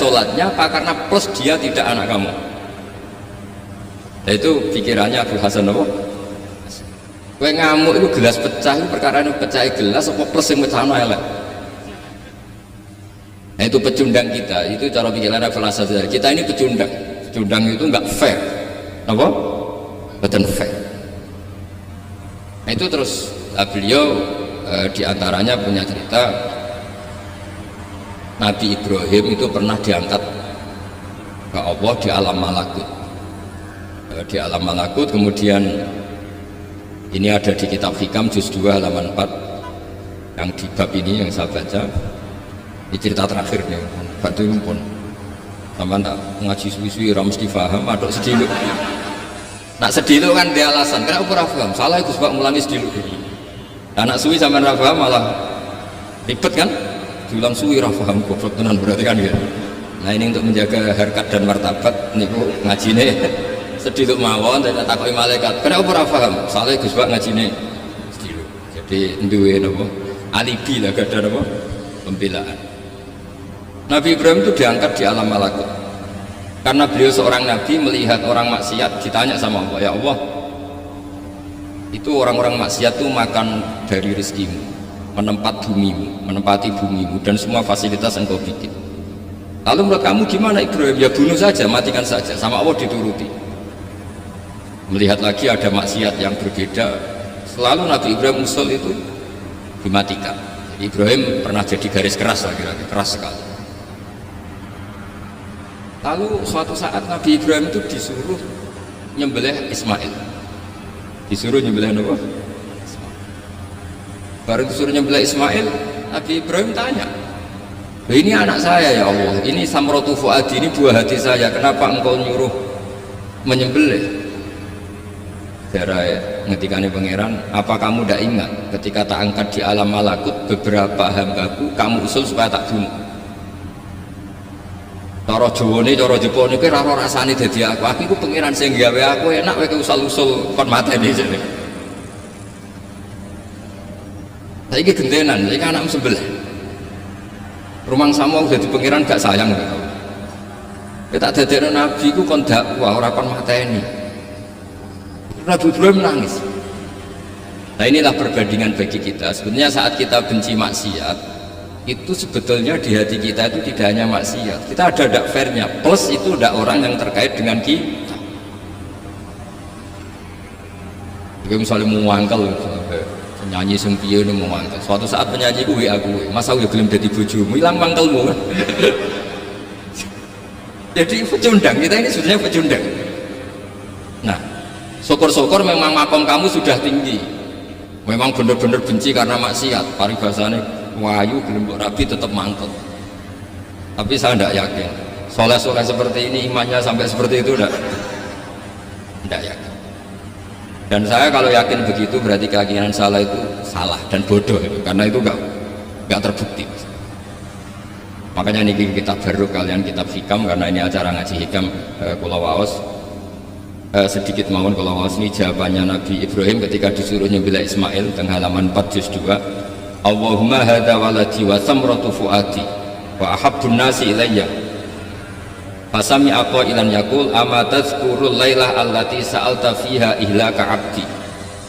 sholatnya apa karena plus dia tidak anak kamu. Nah, itu pikirannya Abu Hasan apa? Kowe ngamuk itu gelas pecah itu perkara ini pecah gelas apa plus yang pecah elek. Nah, itu pecundang kita, itu cara pikiran filsafat kita ini pecundang. Pecundang itu enggak fair. Apa? Betul fair. Nah, itu terus beliau diantaranya punya cerita Nabi Ibrahim itu pernah diangkat ke Allah di alam malakut. Di alam malakut kemudian ini ada di kitab Hikam juz 2 halaman 4 yang di bab ini yang saya baca. Ini cerita terakhirnya Pak itu pun sama tak ngaji suwi-suwi ora mesti paham aduk sediluk. Nak sediluk kan dia alasan kenapa ora paham salah itu sebab mulangi sediluk dulu. Anak suwi sama ora paham malah ribet kan diulang suwi ora paham goblok tenan berarti kan ya. Nah ini untuk menjaga harkat dan martabat niku ngajine sediluk mawon dan takoki malaikat kenapa ora paham salah Gus Pak ngajine sediluk. Jadi duwe napa alibi lah gak ada napa pembelaan. Nabi Ibrahim itu diangkat di alam malakut karena beliau seorang nabi melihat orang maksiat ditanya sama Allah, ya Allah itu orang-orang maksiat itu makan dari rezekimu, menempati bumimu dan semua fasilitas yang kau bikin. Lalu menurut kamu gimana Ibrahim? Ya bunuh saja, matikan saja. Sama Allah dituruti. Melihat lagi ada maksiat yang berbeda, selalu Nabi Ibrahim usul itu dimatikan. Jadi Ibrahim pernah jadi garis keras lah kira-kira, keras sekali. Lalu suatu saat Nabi Ibrahim itu disuruh nyembelih Ismail. Disuruh nyembelih apa? Baru disuruh nyembelih Ismail, Nabi Ibrahim tanya, ini anak saya ya Allah, ini samratu fuadi, ini buah hati saya, kenapa engkau nyuruh menyembelih? Darah ngetikane pangeran, apa kamu tidak ingat ketika tak angkat di alam malakut beberapa hambaku kamu usul supaya tak bunuh? Cara Jawane, cara Jepone kowe ora rasane dadi aku iku pangeran sing gawe aku enak kowe usul-usul kon mateni jane. Saiki gentenan, saiki anakmu sebelah. Rumang sama dadi pangeran gak sayang kok. Kowe tak dadekno nabi ku kon dakwah ora kon mateni. Nabi Ibrahim nangis. Nah inilah perbandingan bagi kita. Sebenarnya saat kita benci maksiat itu sebetulnya di hati kita itu tidak hanya maksiat, kita ada dak fairnya, plus itu ada orang yang terkait dengan kita. Jadi misalnya mau wangkel, penyanyi sing piye mau wangkel, suatu saat penyanyi gue aku, masa gue belum jadi bojomu, hilang wangkelmu kan? Jadi pecundang, kita ini sebetulnya pecundang. Nah, syukur-syukur memang makom kamu sudah tinggi, memang benar-benar benci karena maksiat, paribasane wayu gelembok rabi tetap mantap. Tapi saya tidak yakin soleh-soleh seperti ini imannya sampai seperti itu tidak yakin. Dan saya kalau yakin begitu berarti keyakinan salah itu salah dan bodoh itu, karena itu nggak terbukti. Makanya ini kitab baru kalian kitab Hikam, karena ini acara ngaji Hikam Kula Waos. Sedikit mawon Kula Waos ini jawabannya Nabi Ibrahim ketika disuruh nyembelih Ismail teng halaman 4 juz 2. Allahumma hadha waladi wa samratu fuadi wa ahabbun nasi ilayya fasami apa ilan yakul ama tazkurul laylah allati sa'alta fiha ihlaka abdi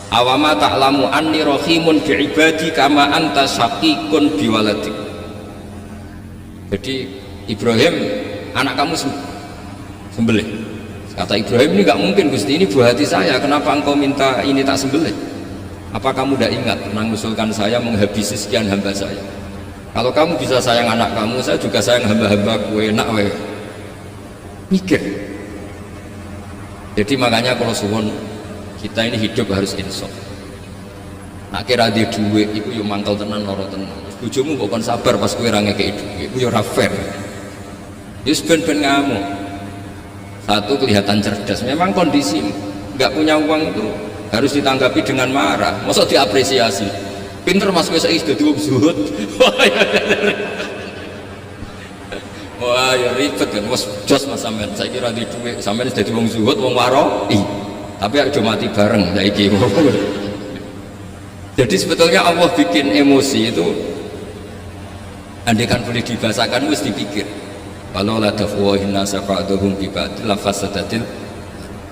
awama ta'lamu anni rahimun bi'ibadi kama anta syakikun biwaladik. Jadi Ibrahim anak kamu sembelih. Kata Ibrahim, ini gak mungkin Gusti, ini buah hati saya, kenapa engkau minta ini tak sembelih? Apa kamu tidak ingat pernah mengusulkan saya menghabisi sekian hamba saya? Kalau kamu bisa sayang anak kamu, saya juga sayang hamba-hambaku, enak we. Mikir. Jadi makanya kalau suwon kita ini hidup harus insaf. Nak kira dia duit, itu yang mangkal tenan, loro tenan. Bojomu kok kon sabar pas kowe ra ngekeki duit, itu ya ora fair. Yus ben-ben ngamuk. Satu kelihatan cerdas, memang kondisi nggak punya uang itu harus ditanggapi dengan marah, masa diapresiasi. Pinter mas kowe saiki dadi wong zuhud. Wah ya ribet kan, was jos mas sampean saiki ra di dhuwit, sampean dadi wong zuhud, wong waroi. Tapi aja mati bareng saiki. Jadi sebetulnya Allah bikin emosi itu andaikan boleh dibahasakan wis dipikir. Walau la dafwahin nasa ba'dhum bi ba'd la fasadatil.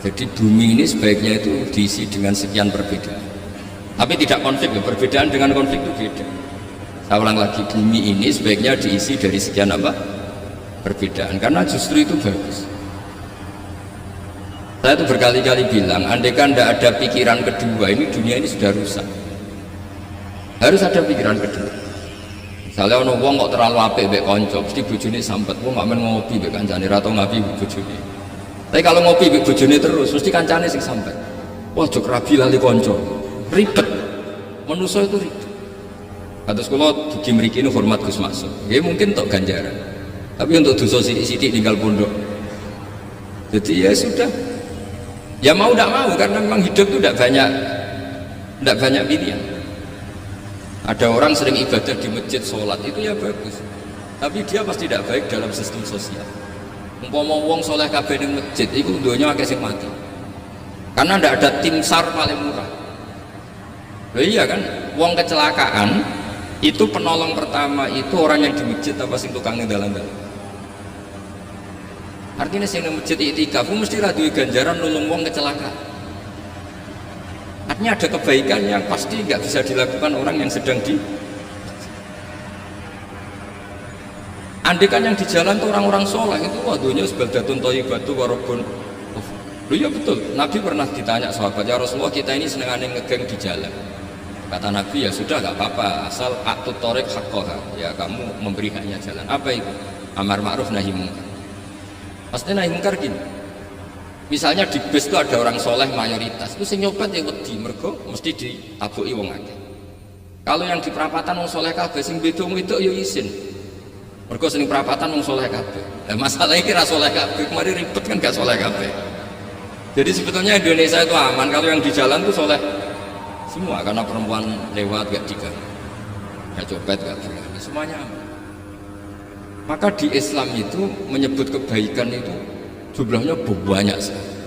Jadi bumi ini sebaiknya itu diisi dengan sekian perbedaan. Tapi tidak konflik, ya. Perbedaan dengan konflik itu beda. Saya ulang lagi, bumi ini sebaiknya diisi dari sekian apa? Perbedaan, karena justru itu bagus. Saya itu berkali-kali bilang, andai kan tidak ada pikiran kedua, ini dunia ini sudah rusak. Harus ada pikiran kedua. Misalnya ono wong kok terlalu apik mbek kanca, mesti bojone sampet, wong gak men ngopi mbek kancane, ra tau ngopi mbek bojone. Tapi kalau ngopi mbek bojone terus, mesti kancane sing sampet. Wah, jok rabi lali kanca. Ribet. Manusa itu ribet. Kados kula dugi mriki ini hormat Gus Maksud. Ya mungkin tok ganjaran. Tapi untuk dosa sithik-sithik tinggal pondok. Jadi ya sudah. Ya mau tidak mau, karena memang hidup itu tidak banyak pilihan. Ada orang sering ibadah di masjid, sholat, itu ya bagus. Tapi dia pasti tidak baik dalam sistem sosial. Umpama wong soleh kabeh ning masjid, itu duanya akeh sing mati. Karena tidak ada tim SAR paling murah. Loh iya kan, wong kecelakaan, itu penolong pertama itu orang yang di masjid apa sing tukang ning dalan-dalan. Artinya sing nang masjid iktikaf mesti ra duwe ganjaran nulung wong kecelakaan. Artinya ada kebaikan yang pasti nggak bisa dilakukan orang yang sedang di. Andekan yang di jalan tuh orang-orang soleh itu waduhnya sebaldatun thayyibatu warabun. Loh iya betul. Nabi pernah ditanya sahabat, ya Rasulullah kita ini senengane ngegeng di jalan. Kata Nabi, ya sudah nggak apa-apa asal atut thoriq haqqaha. Ya kamu memberi haknya jalan. Apa itu? Amar ma'ruf nahi munkar. Pasti nahi mungkar gini. Misalnya di bus itu ada orang soleh mayoritas, itu sing nyopet ya wedi mergo mesti ditabuki wong akeh. Kalau yang di perapatan wong soleh kabeh sing beda itu ya isin. Mergo sing perapatan wong soleh kabeh. Lah masalah iki ra soleh kabeh, kemarin ribet kan gak soleh kabeh. Jadi sebetulnya Indonesia itu aman kalau yang di jalan itu soleh semua, karena perempuan lewat gak diganggu, gak copet gak berani, semuanya aman. Maka di Islam itu menyebut kebaikan itu jumlahnya banyak sekali.